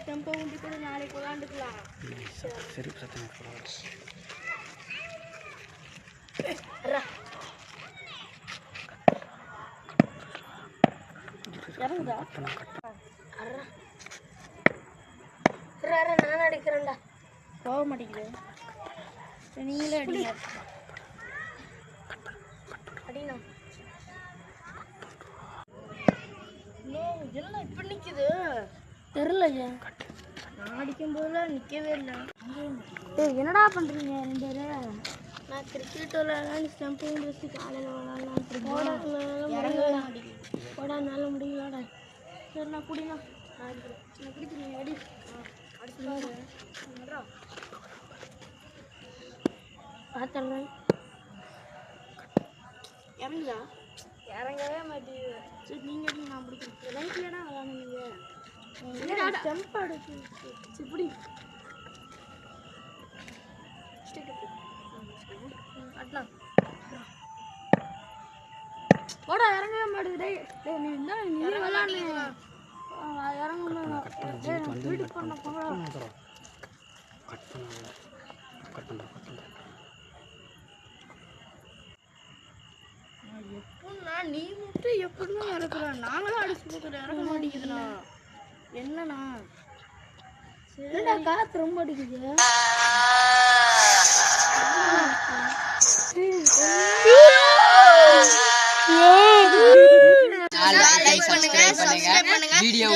ஸ்டெம்பை ஊண்டி கூட நாளைக்கு விளாண்டுக்கலாம். சரி சத்தம் இறங்குதா? நான் அடிக்கிறேன்டா. போக மாட்டேங்குது. நீங்களே அடிங்க. அடினா என்ன இப்ப நிக்குது தெரியல. நான் அடிக்கும் போதுலாம் நிக்கவே இல்லை. என்னடா பண்றீங்க ரெண்டு பேரும்? நான் கிரிக்கெட் விளையாடலாம் ஸ்டெம்பு ஊண்டி காலையில் விளையாடலாம். போடா நல்ல முடியலடா. சரி நான் குடிங்க. நான் குடிக்கிறேன். அடி அடிச்சுப்பாரு. பார்த்துறேன். இறங்குதா? இறங்கவே மாட்டேங்குது. சரி நீங்கள் அடிங்க, நான் பிடிக்கிறேன். லைஃப்லடா விளாடுங்க. ஸ்டெம்ப் அடிச்சு இப்படி அட்லாம் போடா. இறங்கவே மாட்டேங்குது. நீ என்ன நீ விளாடுங்க. இறங்கணும். வீட்டுக்கு போன எப்படின்னா நீ மட்டும் எப்படின்னா இறக்குற? நாங்களும் அடிச்சு போக்குறோம், இறங்க மாட்டேங்குதுண்ணா. என்னண்ணா? என்னடா காத்து ரொம்ப அடிக்குது. வீடியோ